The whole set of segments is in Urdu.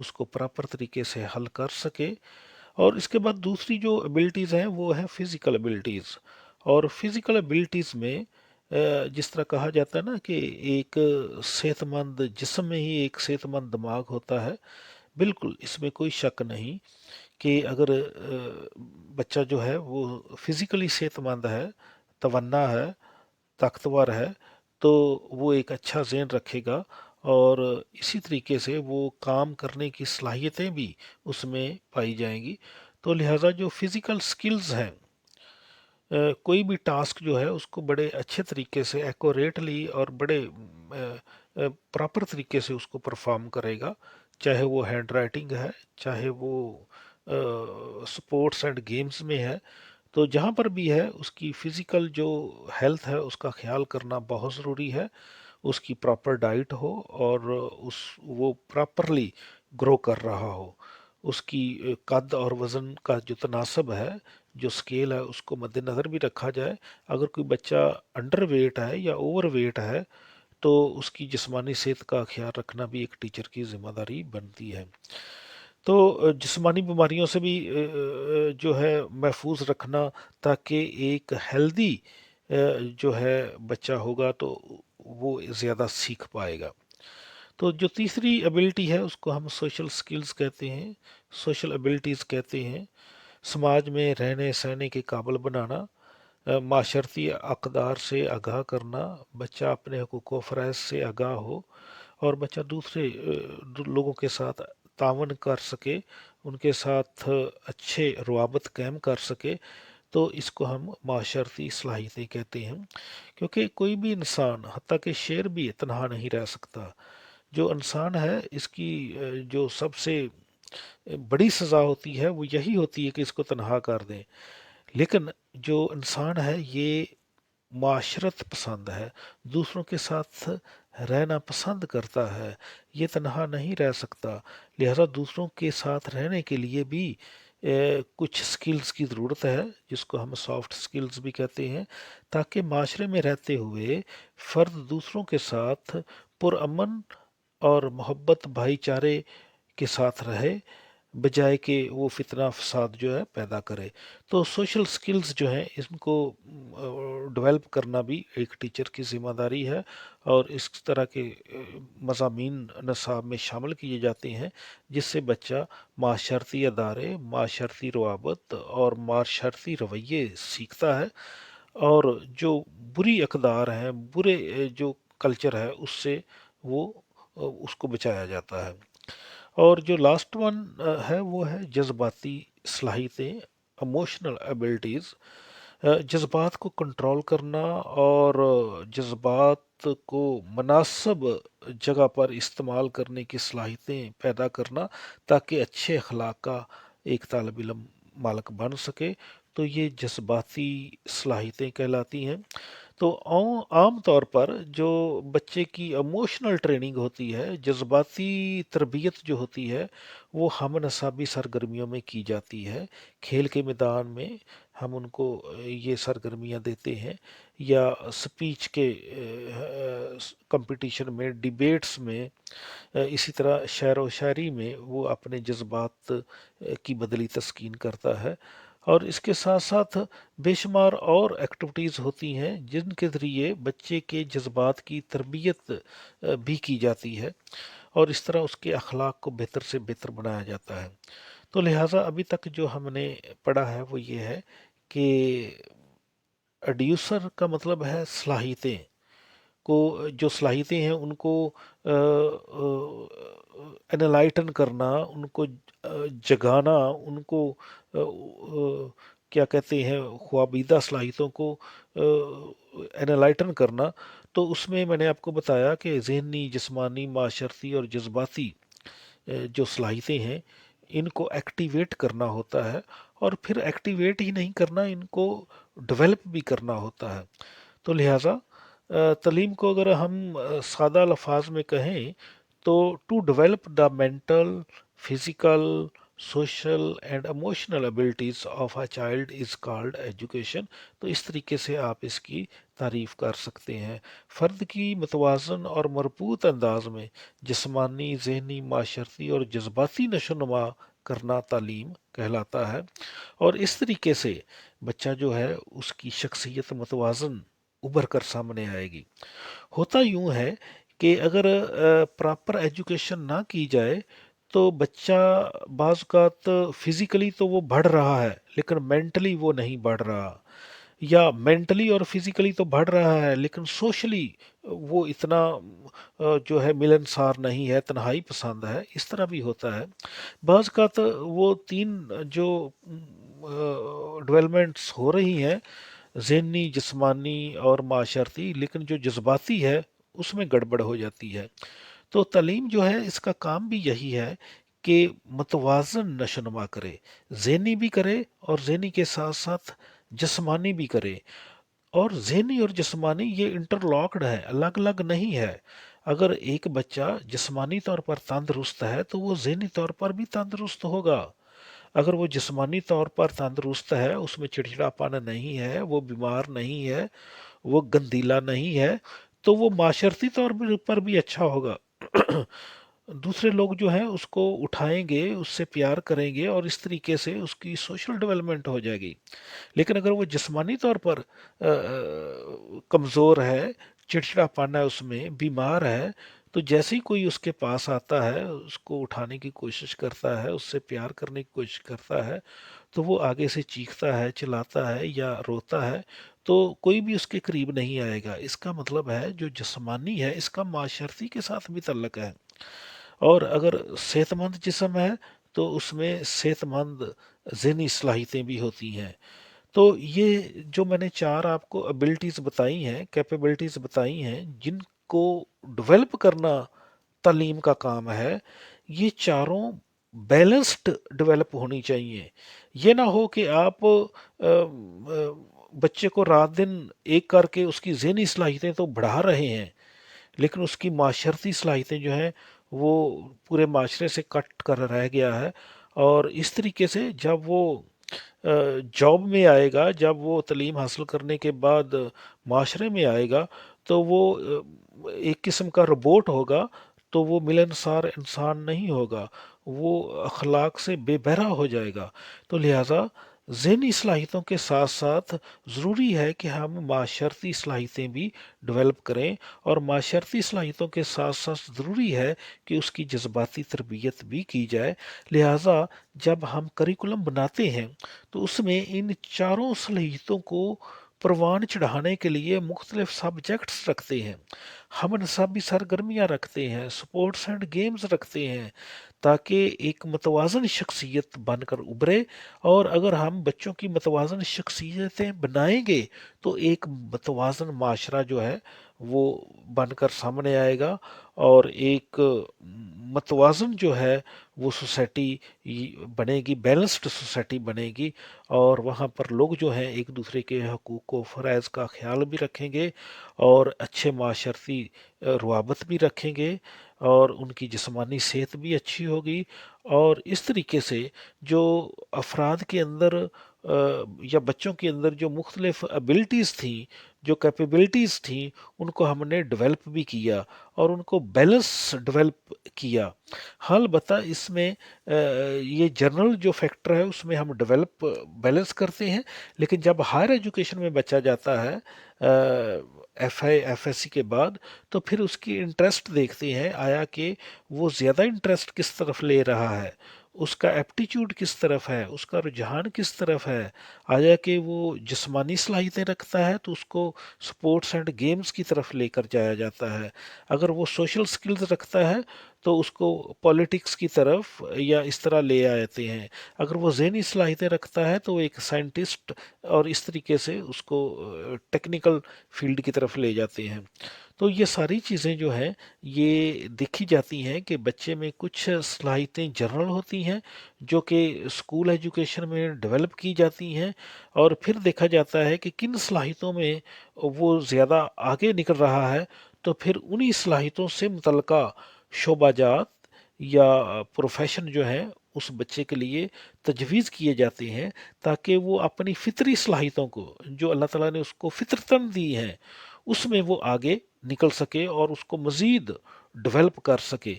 اس کو پراپر طریقے سے حل کر سکے۔ اور اس کے بعد دوسری جو ابیلٹیز ہیں وہ ہیں فزیکل ابیلٹیز، اور فزیکل ابیلٹیز میں جس طرح کہا جاتا ہے نا کہ ایک صحت مند جسم میں ہی ایک صحت مند دماغ ہوتا ہے، بالکل اس میں کوئی شک نہیں کہ اگر بچہ جو ہے وہ فزیکلی صحت مند ہے، توانا ہے، طاقتور ہے، تو وہ ایک اچھا ذہن رکھے گا، اور اسی طریقے سے وہ کام کرنے کی صلاحیتیں بھی اس میں پائی جائیں گی۔ تو لہٰذا جو فزیکل سکلز ہیں، کوئی بھی ٹاسک جو ہے اس کو بڑے اچھے طریقے سے ایکوریٹلی اور بڑے پراپر طریقے سے اس کو پرفارم کرے گا، چاہے وہ ہینڈ رائٹنگ ہے، چاہے وہ سپورٹس اینڈ گیمز میں ہے، تو جہاں پر بھی ہے اس کی فزیکل جو ہیلتھ ہے اس کا خیال کرنا بہت ضروری ہے، اس کی پراپر ڈائٹ ہو، اور وہ پراپرلی گرو کر رہا ہو، اس کی قد اور وزن کا جو تناسب ہے، جو اسکیل ہے اس کو مد نظر بھی رکھا جائے۔ اگر کوئی بچہ انڈر ویٹ ہے یا اوور ویٹ ہے تو اس کی جسمانی صحت کا خیال رکھنا بھی ایک ٹیچر کی ذمہ داری بنتی ہے۔ تو جسمانی بیماریوں سے بھی جو ہے محفوظ رکھنا، تاکہ ایک ہیلدی جو ہے بچہ ہوگا تو وہ زیادہ سیکھ پائے گا۔ تو جو تیسری ابیلٹی ہے اس کو ہم سوشل سکلز کہتے ہیں، سوشل ابیلٹیز کہتے ہیں۔ سماج میں رہنے سہنے کے قابل بنانا، معاشرتی اقدار سے آگاہ کرنا، بچہ اپنے حقوق و فرائض سے آگاہ ہو، اور بچہ دوسرے لوگوں کے ساتھ تعاون کر سکے، ان کے ساتھ اچھے روابط قائم کر سکے، تو اس کو ہم معاشرتی صلاحیتیں کہتے ہیں۔ کیونکہ کوئی بھی انسان، حتیٰ کہ شیر بھی تنہا نہیں رہ سکتا۔ جو انسان ہے اس کی جو سب سے بڑی سزا ہوتی ہے وہ یہی ہوتی ہے کہ اس کو تنہا کر دیں، لیکن جو انسان ہے یہ معاشرت پسند ہے، دوسروں کے ساتھ رہنا پسند کرتا ہے، یہ تنہا نہیں رہ سکتا، لہذا دوسروں کے ساتھ رہنے کے لیے بھی کچھ سکلز کی ضرورت ہے، جس کو ہم سافٹ سکلز بھی کہتے ہیں، تاکہ معاشرے میں رہتے ہوئے فرد دوسروں کے ساتھ پرامن اور محبت بھائی چارے کے ساتھ رہے، بجائے کہ وہ فتنہ فساد جو ہے پیدا کرے۔ تو سوشل سکلز جو ہیں ان کو ڈیولپ کرنا بھی ایک ٹیچر کی ذمہ داری ہے، اور اس طرح کے مضامین نصاب میں شامل کیے جاتے ہیں جس سے بچہ معاشرتی ادارے، معاشرتی روابط اور معاشرتی رویے سیکھتا ہے، اور جو بری اقدار ہیں، برے جو کلچر ہے اس سے وہ اس کو بچایا جاتا ہے۔ اور جو لاسٹ ون ہے وہ ہے جذباتی صلاحیتیں، اموشنل ایبلٹیز، جذبات کو کنٹرول کرنا، اور جذبات کو مناسب جگہ پر استعمال کرنے کی صلاحیتیں پیدا کرنا، تاکہ اچھے اخلاق کا ایک طالب علم مالک بن سکے، تو یہ جذباتی صلاحیتیں کہلاتی ہیں۔ تو عام طور پر جو بچے کی ایموشنل ٹریننگ ہوتی ہے، جذباتی تربیت جو ہوتی ہے، وہ ہم نصابی سرگرمیوں میں کی جاتی ہے۔ کھیل کے میدان میں ہم ان کو یہ سرگرمیاں دیتے ہیں، یا سپیچ کے کمپٹیشن میں، ڈیبیٹس میں، اسی طرح شعر و شاعری میں وہ اپنے جذبات کی بدلی تسکین کرتا ہے۔ اور اس کے ساتھ ساتھ بے شمار اور ایکٹیویٹیز ہوتی ہیں جن کے ذریعے بچے کے جذبات کی تربیت بھی کی جاتی ہے، اور اس طرح اس کے اخلاق کو بہتر سے بہتر بنایا جاتا ہے۔ تو لہٰذا ابھی تک جو ہم نے پڑھا ہے وہ یہ ہے کہ اڈیوسر کا مطلب ہے صلاحیتیں کو، جو صلاحیتیں ہیں ان کو انلائٹن کرنا، ان کو جگانا، ان کو کیا کہتے ہیں خوابیدہ صلاحیتوں کو انلائٹن کرنا۔ تو اس میں نے آپ کو بتایا کہ ذہنی، جسمانی، معاشرتی اور جذباتی جو صلاحیتیں ہیں ان کو ایکٹیویٹ کرنا ہوتا ہے، اور پھر ایکٹیویٹ ہی نہیں کرنا، ان کو ڈیولپ بھی کرنا ہوتا ہے۔ تو لہٰذا تعلیم کو اگر ہم سادہ الفاظ میں کہیں تو to develop the mental, physical, social and emotional abilities of a child is called education. تو اس طریقے سے آپ اس کی تعریف کر سکتے ہیں. فرد کی متوازن اور مربوط انداز میں جسمانی، ذہنی، معاشرتی اور جذباتی نشو و نما کرنا تعلیم کہلاتا ہے. اور اس طریقے سے بچہ جو ہے اس کی شخصیت متوازن ابھر کر سامنے آئے گی. ہوتا یوں ہے کہ اگر پراپر ایجوکیشن نہ کی جائے تو بچہ بعض اوقات فزیکلی تو وہ بڑھ رہا ہے لیکن مینٹلی وہ نہیں بڑھ رہا، یا مینٹلی اور فزیکلی تو بڑھ رہا ہے لیکن سوشلی وہ اتنا جو ہے ملنسار نہیں ہے، تنہائی پسند ہے. اس طرح بھی ہوتا ہے. بعض اوقات وہ تین جو ڈیولپمنٹس ہو رہی ہیں، ذہنی، جسمانی اور معاشرتی، لیکن جو جذباتی ہے اس میں گڑبڑ ہو جاتی ہے. تو تعلیم جو ہے اس کا کام بھی یہی ہے کہ متوازن نشو و نما کرے، ذہنی بھی کرے اور ذہنی کے ساتھ ساتھ جسمانی بھی کرے. اور ذہنی اور جسمانی یہ انٹر لاکڈ ہے، الگ الگ نہیں ہے. اگر ایک بچہ جسمانی طور پر تندرست ہے تو وہ ذہنی طور پر بھی تندرست ہوگا. اگر وہ جسمانی طور پر تندرست ہے، اس میں چڑچڑاپن نہیں ہے، وہ بیمار نہیں ہے، وہ گندیلا نہیں ہے، تو وہ معاشرتی طور پر بھی اچھا ہوگا. دوسرے لوگ جو ہیں اس کو اٹھائیں گے، اس سے پیار کریں گے اور اس طریقے سے اس کی سوشل ڈیولپمنٹ ہو جائے گی. لیکن اگر وہ جسمانی طور پر کمزور ہے، چڑچڑا پانا ہے، اس میں بیمار ہے، تو جیسے ہی کوئی اس کے پاس آتا ہے، اس کو اٹھانے کی کوشش کرتا ہے، اس سے پیار کرنے کی کوشش کرتا ہے، تو وہ آگے سے چیختا ہے، چلاتا ہے یا روتا ہے، تو کوئی بھی اس کے قریب نہیں آئے گا. اس کا مطلب ہے جو جسمانی ہے اس کا معاشرتی کے ساتھ بھی تعلق ہے. اور اگر صحت مند جسم ہے تو اس میں صحت مند ذہنی صلاحیتیں بھی ہوتی ہیں. تو یہ جو میں نے چار آپ کو ابلٹیز بتائی ہیں، کیپیبلٹیز بتائی ہیں، جن کو ڈیولپ کرنا تعلیم کا کام ہے، یہ چاروں بیلنسڈ ڈیولپ ہونی چاہیے. یہ نہ ہو کہ آپ بچے کو رات دن ایک کر کے اس کی ذہنی صلاحیتیں تو بڑھا رہے ہیں لیکن اس کی معاشرتی صلاحیتیں جو ہیں وہ پورے معاشرے سے کٹ کر رہ گیا ہے. اور اس طریقے سے جب وہ جاب میں آئے گا، جب وہ تعلیم حاصل کرنے کے بعد معاشرے میں آئے گا، تو وہ ایک قسم کا روبوٹ ہوگا. تو وہ ملنسار انسان نہیں ہوگا، وہ اخلاق سے بے بہرا ہو جائے گا. تو لہٰذا ذہنی صلاحیتوں کے ساتھ ساتھ ضروری ہے کہ ہم معاشرتی صلاحیتیں بھی ڈیولپ کریں، اور معاشرتی صلاحیتوں کے ساتھ ساتھ ضروری ہے کہ اس کی جذباتی تربیت بھی کی جائے. لہٰذا جب ہم کریکولم بناتے ہیں تو اس میں ان چاروں صلاحیتوں کو پروان چڑھانے کے لیے مختلف سبجیکٹس رکھتے ہیں، ہم نصابی سرگرمیاں رکھتے ہیں، سپورٹس اینڈ گیمز رکھتے ہیں، تاکہ ایک متوازن شخصیت بن کر ابھرے. اور اگر ہم بچوں کی متوازن شخصیتیں بنائیں گے تو ایک متوازن معاشرہ جو ہے وہ بن کر سامنے آئے گا، اور ایک متوازن جو ہے وہ سوسائٹی بنے گی، بیلنسڈ سوسائٹی بنے گی. اور وہاں پر لوگ جو ہیں ایک دوسرے کے حقوق و فرائض کا خیال بھی رکھیں گے اور اچھے معاشرتی روابط بھی رکھیں گے، اور ان کی جسمانی صحت بھی اچھی ہوگی. اور اس طریقے سے جو افراد کے اندر یا بچوں کے اندر جو مختلف ابلٹیز تھیں، جو کیپیبلٹیز تھیں، ان کو ہم نے ڈیولپ بھی کیا اور ان کو بیلنس ڈیولپ کیا. ہاں البتہ اس میں یہ جنرل جو فیکٹر ہے اس میں ہم ڈیولپ بیلنس کرتے ہیں، لیکن جب ہائر ایجوکیشن میں بچہ جاتا ہے F I F S C کے بعد، تو پھر اس کی انٹرسٹ دیکھتے ہیں، آیا کہ وہ زیادہ انٹرسٹ کس طرف لے رہا ہے، اس کا ایپٹیچیوڈ کس طرف ہے، اس کا رجحان کس طرف ہے. آیا کہ وہ جسمانی صلاحیتیں رکھتا ہے تو اس کو سپورٹس اینڈ گیمز کی طرف لے کر جایا جاتا ہے. اگر وہ سوشل سکلز رکھتا ہے تو اس کو پالیٹکس کی طرف یا اس طرح لے آتے ہیں. اگر وہ ذہنی صلاحیتیں رکھتا ہے تو وہ ایک سائنٹسٹ اور اس طریقے سے اس کو ٹیکنیکل فیلڈ کی طرف لے جاتے ہیں. تو یہ ساری چیزیں جو ہیں یہ دیکھی جاتی ہیں کہ بچے میں کچھ صلاحیتیں جنرل ہوتی ہیں جو کہ اسکول ایجوکیشن میں ڈیولپ کی جاتی ہیں، اور پھر دیکھا جاتا ہے کہ کن صلاحیتوں میں وہ زیادہ آگے نکل رہا ہے، تو پھر انہی صلاحیتوں سے متعلقہ شعبہ جات یا پروفیشن جو ہیں اس بچے کے لیے تجویز کیے جاتے ہیں تاکہ وہ اپنی فطری صلاحیتوں کو جو اللہ تعالیٰ نے اس کو فطرتاً دی ہیں اس میں وہ آگے نکل سکے اور اس کو مزید ڈیولپ کر سکے۔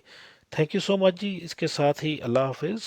تھینک یو سو مچ جی، اس کے ساتھ ہی اللہ حافظ۔